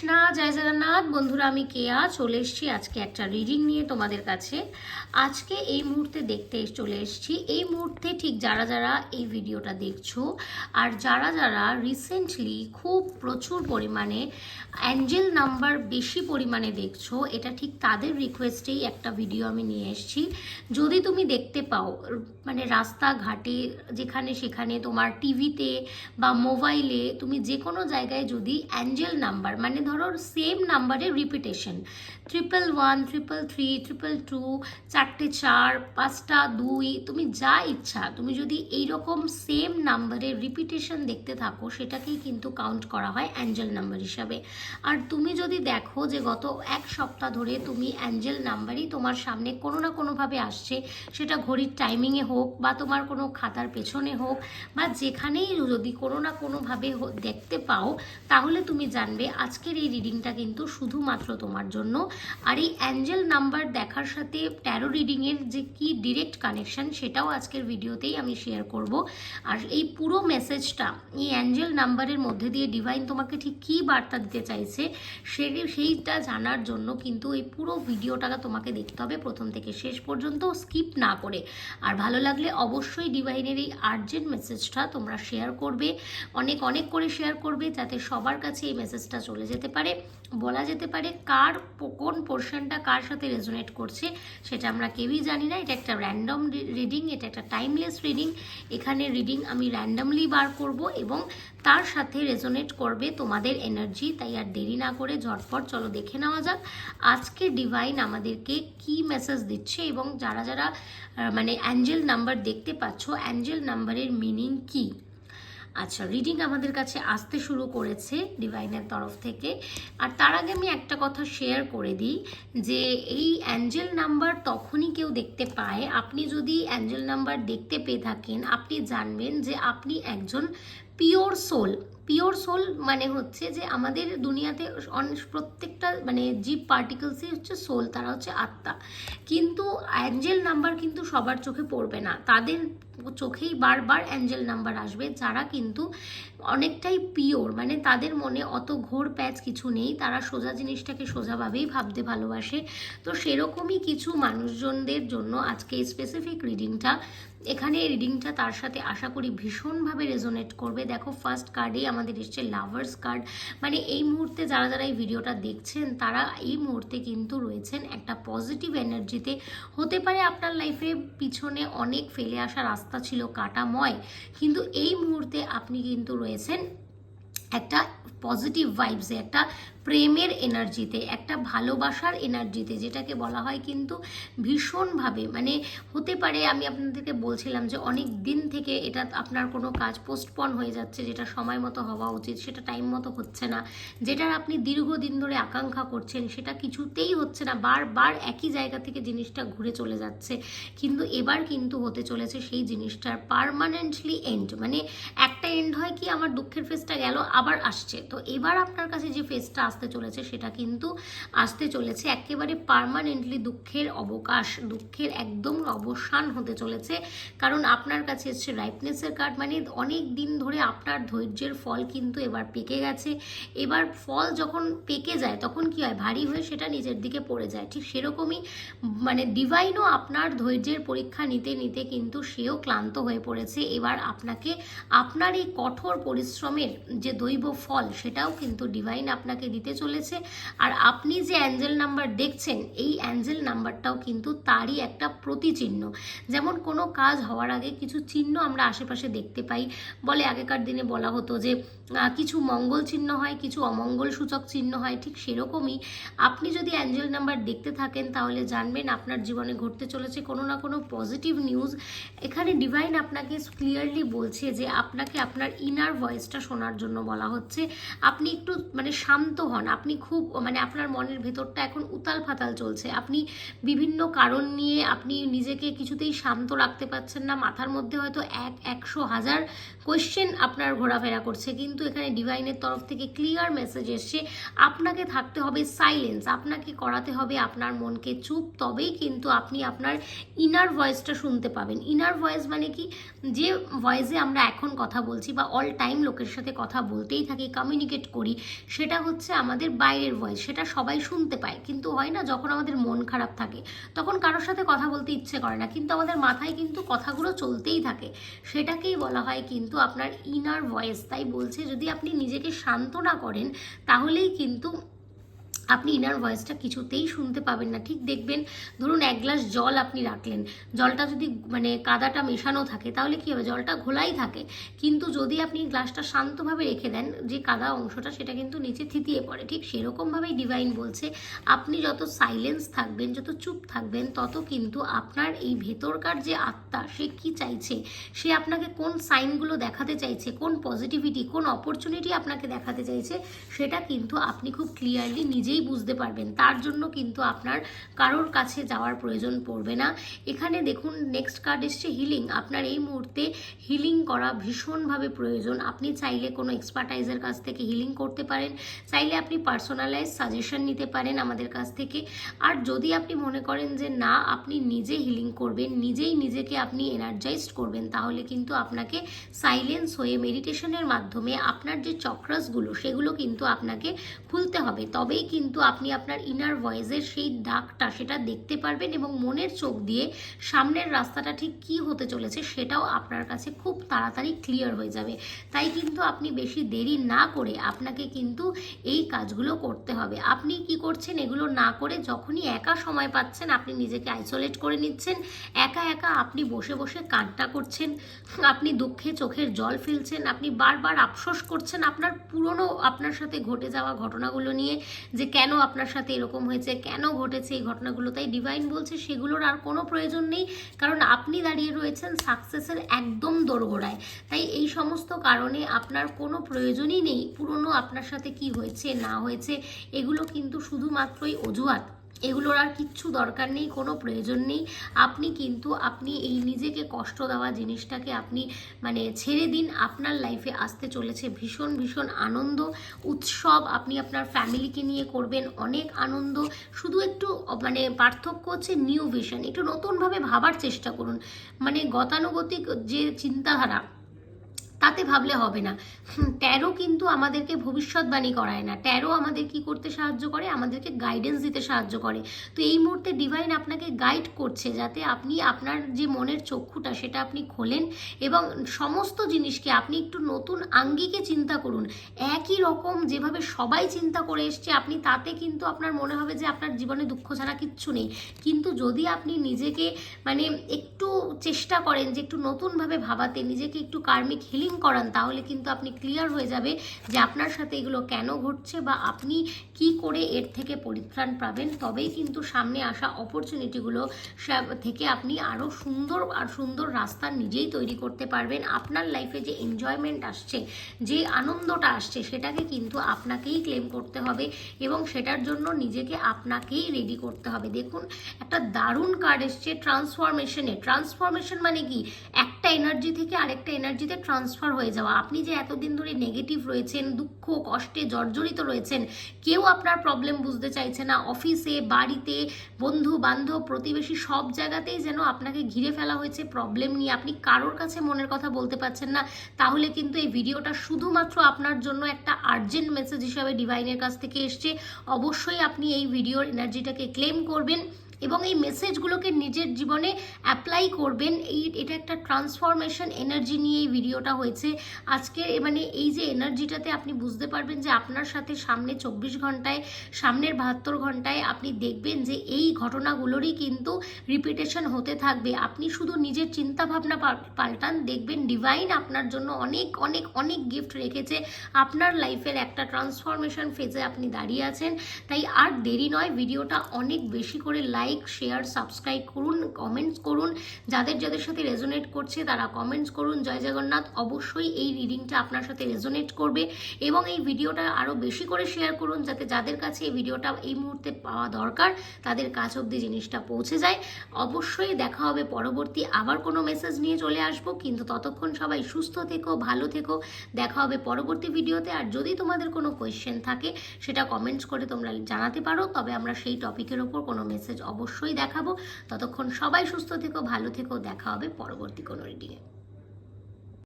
কৃষ্ণা, জয় জগন্নাথ। বন্ধুরা, আমি কেয়া চলে এসেছি আজকে একটা রিডিং নিয়ে তোমাদের কাছে। আজকে এই মুহূর্তে দেখতে চলে এসেছি, এই মুহূর্তে ঠিক যারা যারা এই ভিডিওটা দেখছো আর যারা যারা রিসেন্টলি খুব প্রচুর পরিমাণে অ্যাঞ্জেল নাম্বার বেশি পরিমাণে দেখছো, এটা ঠিক তাদের রিকোয়েস্টেই একটা ভিডিও আমি নিয়ে এসেছি। যদি তুমি দেখতে পাও মানে রাস্তাঘাটে যেখানে সেখানে তোমার টিভিতে বা মোবাইলে তুমি যে কোনো জায়গায় যদি অ্যাঞ্জেল নাম্বার মানে ধরো সেম নাম্বারের রিপিটেশন 111, 333, 222, 4টে 4, 5টা 2, তুমি যা ইচ্ছা তুমি যদি এইরকম সেম নাম্বারের রিপিটেশন দেখতে থাকো, সেটাকেই কিন্তু কাউন্ট করা হয় অ্যাঞ্জেল নাম্বার হিসাবে। আর তুমি যদি দেখো যে গত এক সপ্তাহ ধরে তুমি অ্যাঞ্জেল নাম্বারই তোমার সামনে কোনো না কোনোভাবে আসছে, সেটা ঘড়ির টাইমিংয়ে হোক বা তোমার কোনো খাতার পেছনে হোক বা যেখানেই যদি কোনো না কোনোভাবে দেখতে পাও, তাহলে তুমি জানবে আজকের এই রিডিংটা কিন্তু শুধুমাত্র তোমার জন্য। আর এই অ্যাঞ্জেল নাম্বার দেখার সাথে ট্যারো রিডিংয়ের যে কি ডিরেক্ট কানেকশন, সেটাও আজকের ভিডিওতেই আমি শেয়ার করব। আর এই পুরো মেসেজটা এই অ্যাঞ্জেল নাম্বারের মধ্যে দিয়ে ডিভাইন তোমাকে ঠিক কী বার্তা দিতে চাইছে সেইটা জানার জন্য কিন্তু এই পুরো ভিডিওটা তোমাকে দেখতে হবে প্রথম থেকে শেষ পর্যন্ত, স্কিপ না করে। আর ভালো লাগলে অবশ্যই ডিভাইনের এই আর্জেন্ট মেসেজটা তোমরা শেয়ার করবে, অনেক অনেক করে শেয়ার করবে, যাতে সবার কাছে এই মেসেজটা চলে যেতে পারে। বলা যেতে পারে কার কোন পোর্শনটা কার সাথে রেজোনেট করছে সেটা আমরা কেউই জানি না। এটা একটা র্যান্ডম রিডিং, এটা একটা টাইমলেস রিডিং। এখানে রিডিং আমি র্যান্ডমলি বার করব এবং তার সাথে রেজোনেট করবে তোমাদের এনার্জি। তাই আর দেরি না করে ঝটপট চলো দেখে নেওয়া যাক আজকে ডিভাইন আমাদেরকে কি মেসেজ দিচ্ছে এবং যারা যারা মানে অ্যাঞ্জেল নাম্বার দেখতে পাচ্ছ অ্যাঞ্জেল নাম্বারের মিনিং কি। আচ্ছা, রিডিং আমাদের কাছে আসতে শুরু করেছে ডিভাইনের তরফ থেকে। আর তার আগে আমি একটা কথা শেয়ার করে দিই যে এই অ্যাঞ্জেল নাম্বার তখনই কেউ দেখতে পায়, আপনি যদি অ্যাঞ্জেল নাম্বার দেখতে পেয়ে থাকেন, আপনি জানবেন যে আপনি একজন পিওর সোল। পিওর সোল মানে হচ্ছে যে আমাদের দুনিয়াতে প্রত্যেকটা মানে জীব পার্টিকেলসই হচ্ছে সোল, তারা হচ্ছে আত্মা। কিন্তু অ্যাঞ্জেল নাম্বার কিন্তু সবার চোখে পড়বে না, তাদের চোখেই বারবার অ্যাঞ্জেল নাম্বার আসবে যারা কিন্তু অনেকটাই পিওর, মানে তাদের মনে অত ঘোর প্যাচ কিছু নেই, তারা সোজা জিনিসটাকে সোজাভাবেই ভাবতে ভালোবাসে। তো সেরকমই কিছু মানুষজনদের জন্য আজকে এই স্পেসিফিক রিডিংটা। এখানে এই রিডিংটা তার সাথে আশা করি ভীষণভাবে রেজোনেট করবে। দেখো ফার্স্ট কার্ডেই আমাদের এসছে লাভার্স কার্ড, মানে এই মুহূর্তে যারা যারা এই ভিডিওটা দেখছেন তারা এই মুহূর্তে কিন্তু রয়েছেন একটা পজিটিভ এনার্জিতে। হতে পারে আপনার লাইফে পিছনে অনেক ফেলে আসা রাস্তা ছিল কাটাময়, কিন্তু এই মুহূর্তে আপনি কিন্তু রয়েছেন একটা পজিটিভ ভাইবসে, একটা প্রেমের এনার্জিতে, একটা ভালোবাসার এনার্জিতে, যেটাকে বলা হয় কিন্তু ভীষণভাবে মানে হতে পারে আমি আপনাদেরকে বলছিলাম যে অনেক দিন থেকে এটা আপনার কোনো কাজ পোস্টপন হয়ে যাচ্ছে, যেটা সময় মতো হওয়া উচিত সেটা টাইম মতো হচ্ছে না, যেটার আপনি দীর্ঘদিন ধরে আকাঙ্ক্ষা করছেন সেটা কিছুতেই হচ্ছে না, বারবার একই জায়গা থেকে জিনিসটা ঘুরে চলে যাচ্ছে। কিন্তু এবার কিন্তু হতে চলেছে সেই জিনিসটার পার্মানেন্টলি এন্ড, মানে একটা এন্ড হয় কি আমার দুঃখের ফেজটা গেল আবার আসছে, তো এবার আপনার কাছে যে ফেজটা আসতে চলেছে সেটা কিন্তু আসতে চলেছে একেবারে পার্মানেন্টলি দুঃখের অবকাশ, দুঃখের একদম অবসান হতে চলেছে। কারণ আপনার কাছে এসছে রাইপনেসের কার্ড, মানে অনেক দিন ধরে আপনার ধৈর্যের ফল কিন্তু এবার পেকে গেছে। এবার ফল যখন পেকে যায় তখন কি হয়, ভারী হয়ে সেটা নিজের দিকে পড়ে যায়। ঠিক সেরকমই মানে ডিভাইনও আপনার ধৈর্যের পরীক্ষা নিতে নিতে কিন্তু সেও ক্লান্ত হয়ে পড়েছে। এবার আপনাকে আপনার এই কঠোর পরিশ্রমের যে দৈব ফল সেটাও কিন্তু ডিভাইন আপনাকে দিতে চলেছে। আর আপনি যে অ্যাঞ্জেল নাম্বার দেখছেন এই অ্যাঞ্জেল নাম্বারটাও কিন্তু তারই একটা প্রতিচিহ্ন। যেমন কোনো কাজ হওয়ার আগে কিছু চিহ্ন আমরা আশেপাশে দেখতে পাই, বলে আগেকার দিনে বলা হতো যে কিছু মঙ্গল চিহ্ন হয়, কিছু অমঙ্গল সূচক চিহ্ন হয়, ঠিক সেরকমই আপনি যদি অ্যাঞ্জেল নাম্বার দেখতে থাকেন তাহলে জানবেন আপনার জীবনে ঘটতে চলেছে কোনো না কোনো পজিটিভ নিউজ। এখানে ডিভাইন আপনাকে ক্লিয়ারলি বলছে যে আপনাকে আপনার ইনার ভয়েসটা শোনার জন্য বলা হচ্ছে। আপনি একটু মানে শান্ত হন, আপনি খুব মানে আপনার মনের ভেতরটা এখন উতাল ফাতাল চলছে, আপনি বিভিন্ন কারণ নিয়ে আপনি নিজেকে কিছুতেই শান্ত রাখতে পারছেন না, মাথার মধ্যে হয়তো 100,000 কোয়েশ্চেন আপনার ঘোরাফেরা করছে। কিন্তু এখানে ডিভাইনের তরফ থেকে ক্লিয়ার মেসেজ এসছে আপনাকে থাকতে হবে সাইলেন্স, আপনাকে করাতে হবে আপনার মনকে চুপ, তবেই কিন্তু আপনি আপনার ইনার ভয়েসটা শুনতে পাবেন। ইনার ভয়েস মানে কি, যে ভয়েসে আমরা এখন কথা বলছি বা অল টাইম লোকের সাথে কথা বলতেই থাকি, কমিউনিকেট করি সেটা হচ্ছে আমাদের বাইরের ভয়েস, সেটা সবাই শুনতে পায়। কিন্তু হয় না, যখন আমাদের মন খারাপ থাকে তখন কারোর সাথে কথা বলতে ইচ্ছে করে না, কিন্তু আমাদের মাথায় কিন্তু কথাগুলো চলতেই থাকে, সেটাকেই বলা হয় কিন্তু আপনার ইনার ভয়েস। তাই বলছে যদি আপনি নিজেকে শান্ত না করেন তাহলেই কিন্তু আপনি ইনার ভয়েসটা কিছুতেই শুনতে পাবেন না। ঠিক দেখবেন, ধরুন 1 গ্লাস জল আপনি রাখলেন, জলটা যদি মানে কাদাটা মেশানো থাকে তাহলে কী হবে, জলটা ঘোলাই থাকে, কিন্তু যদি আপনি গ্লাসটা শান্তভাবে রেখে দেন, যে কাদা অংশটা সেটা কিন্তু নিচে থিতিয়ে পড়ে। ঠিক সেরকমভাবেই ডিভাইন বলছে আপনি যত সাইলেন্স থাকবেন, যত চুপ থাকবেন, তত কিন্তু আপনার এই ভেতরকার যে আত্মা সে কি চাইছে, সে আপনাকে কোন সাইনগুলো দেখাতে চাইছে, কোন পজিটিভিটি, কোন অপরচুনিটি আপনাকে দেখাতে চাইছে, সেটা কিন্তু আপনি খুব ক্লিয়ারলি নিজেই বুঝতে পারবেন। তার জন্য কিন্তু আপনার কারোর কাছে যাওয়ার প্রয়োজন পড়বে না। এখানে দেখুন নেক্সট কার্ড এসছে হিলিং। আপনার এই মুহূর্তে হিলিং করা ভীষণভাবে প্রয়োজন। আপনি চাইলে কোনো এক্সপার্টাইজের কাছ থেকে হিলিং করতে পারেন, চাইলে আপনি পার্সোনালাইজ সাজেশন নিতে পারেন আমাদের কাছ থেকে। আর যদি আপনি মনে করেন যে না আপনি নিজে হিলিং করবেন, নিজেই নিজেকে আপনি এনার্জাইজড করবেন, তাহলে কিন্তু আপনাকে সাইলেন্স হয়ে মেডিটেশনের মাধ্যমে আপনার যে চক্রাসগুলো সেগুলো কিন্তু আপনাকে খুলতে হবে। তবেই কিন্তু আপনি আপনার ইনার ভয়েসের সেই ডাকটা সেটা দেখতে পারবেন এবং মনের চোখ দিয়ে সামনের রাস্তাটা ঠিক কী হতে চলেছে সেটাও আপনার কাছে খুব তাড়াতাড়ি ক্লিয়ার হয়ে যাবে। তাই কিন্তু আপনি বেশি দেরি না করে আপনাকে কিন্তু এই কাজগুলো করতে হবে। আপনি কি করছেন, এগুলো না করে যখনই একা সময় পাচ্ছেন আপনি নিজেকে আইসোলেট করে নিচ্ছেন, একা একা আপনি বসে বসে কান্না করছেন, আপনি দুঃখে চোখের জল ফেলছেন, আপনি বারবার আফসোস করছেন আপনার পুরনো আপনার সাথে ঘটে যাওয়া ঘটনাগুলো নিয়ে, যে কেন আপনার সাথে এরকম হয়েছে, কেন ঘটেছে এই ঘটনাগুলো। তাই ডিভাইন বলছে সেগুলোর আর কোনো প্রয়োজন নেই, কারণ আপনি দাঁড়িয়ে রয়েছেন সাকসেসের একদম দোরগোড়ায়। তাই এই সমস্ত কারণে আপনার কোনো প্রয়োজনই নেই পুরনো আপনার সাথে কি হয়েছে না হয়েছে, এগুলো কিন্তু শুধুমাত্রই অজুহাত, এগুলোর আর কিচ্ছু দরকার নেই, কোনো প্রয়োজন নেই। আপনি এই নিজেকে কষ্ট দেওয়া জিনিসটাকে আপনি মানে ছেড়ে দিন। আপনার লাইফে আসতে চলেছে ভীষণ ভীষণ আনন্দ উৎসব, আপনি আপনার ফ্যামিলিকে নিয়ে করবেন অনেক আনন্দ। শুধু একটু মানে পার্থক্য হচ্ছে নিউ ভিশন, একটু নতুনভাবে ভাবার চেষ্টা করুন। মানে গতানুগতিক যে চিন্তাধারা তাতে ভাবলে হবে না। ট্যারো কিন্তু আমাদেরকে ভবিষ্যৎবাণী করায় না, ট্যারো আমাদের কি করতে সাহায্য করে, আমাদেরকে গাইডেন্স দিতে সাহায্য করে। তো এই মুহূর্তে ডিভাইন আপনাকে গাইড করছে যাতে আপনি আপনার যে মনের চক্ষুটা সেটা আপনি খোলেন এবং সমস্ত জিনিসকে আপনি একটু নতুন আঙ্গিকে চিন্তা করুন। একই রকম যেভাবে সবাই চিন্তা করে এসছে আপনি, তাতে কিন্তু আপনার মনে হবে যে আপনার জীবনে দুঃখ ছাড়া কিচ্ছু নেই। কিন্তু যদি আপনি নিজেকে মানে একটু চেষ্টা করেন যে একটু নতুনভাবে ভাবাতে, নিজেকে একটু কার্মিক হিলিং করান, তাহলে কিন্তু আপনি ক্লিয়ার হয়ে যাবে যে আপনার সাথে এগুলো কেন ঘটছে বা আপনি কি করে এর থেকে পরিত্রাণ পাবেন। তবেই কিন্তু সামনে আসা অপরচুনিটিগুলো থেকে আপনি আরও সুন্দর রাস্তা নিজেই তৈরি করতে পারবেন। আপনার লাইফে যে এনজয়মেন্ট আসছে, যে আনন্দটা আসছে, সেটাকে কিন্তু আপনাকেই ক্লেম করতে হবে এবং সেটার জন্য নিজেকে আপনাকেই রেডি করতে হবে। দেখুন একটা দারুণ কার্ড এসছে ট্রান্সফরমেশন মানে কি, একটা এনার্জি থেকে আরেকটা এনার্জিতে ট্রান্সফার হয়ে যাওয়া। আপনি যে এতদিন ধরে নেগেটিভ রয়েছেন, দুঃখ কষ্টে জর্জরিত রয়েছেন, কেউ আপনার প্রবলেম বুঝতে চাইছে না, অফিসে বাড়িতে বন্ধু বান্ধব প্রতিবেশী সব জায়গাতেই যেন আপনাকে ঘিরে ফেলা হয়েছে প্রবলেম নিয়ে, আপনি কারোর কাছে মনের কথা বলতে পারছেন না, তাহলে কিন্তু এই ভিডিওটা শুধুমাত্র আপনার জন্য একটা আর্জেন্ট মেসেজ হিসাবে ডিভাইনের কাছ থেকে এসছে। অবশ্যই আপনি এই ভিডিওর এনার্জিটাকে ক্লেম করবেন এবং এই মেসেজগুলোকে নিজের জীবনে অ্যাপ্লাই করবেন। এটা একটা ট্রান্সফরমেশন এনার্জি নিয়ে এই ভিডিওটা হয়েছে আজকে। মানে এই যে এনার্জিটাতে আপনি বুঝতে পারবেন যে আপনার সাথে সামনে 24 ঘন্টায়, সামনের 72 ঘন্টায় আপনি দেখবেন যে এই ঘটনাগুলোরই কিন্তু রিপিটেশন হতে থাকবে। আপনি শুধু নিজের চিন্তা ভাবনা পাল্টান, দেখবেন ডিভাইন আপনার জন্য অনেক অনেক অনেক গিফট রেখেছে। আপনার লাইফের একটা ট্রান্সফরমেশন ফেজে আপনি দাঁড়িয়ে আছেন। তাই আর দেরি নয়, ভিডিওটা অনেক বেশি করে লাইক শেয়ার সাবস্ক্রাইব করুন, কমেন্টস করুন। যাদের যাদের সাথে রেজোনেট করছে তারা কমেন্টস করুন। জয় জগন্নাথ। অবশ্যই এই রিডিংটা আপনার সাথে রেজোনেট করবে এবং এই ভিডিওটা আরও বেশি করে শেয়ার করুন যাতে যাদের কাছে এই ভিডিওটা এই মুহূর্তে পাওয়া দরকার তাদের কাছ অবধি জিনিসটা পৌঁছে যায়। অবশ্যই দেখা হবে পরবর্তী আবার কোনো মেসেজ নিয়ে চলে আসবো, কিন্তু ততক্ষণ সবাই সুস্থ থেকো, ভালো থেকো। দেখা হবে পরবর্তী ভিডিওতে। আর যদি তোমাদের কোনো কোয়েশ্চেন থাকে সেটা কমেন্টস করে তোমরা জানাতে পারো, তবে আমরা সেই টপিকের ওপর কোনো মেসেজ অবশ্যই দেখাবো। ততক্ষণ সবাই সুস্থ থেকো, ভালো থেকো। দেখা হবে পরবর্তী কোনো রিডিংয়ে।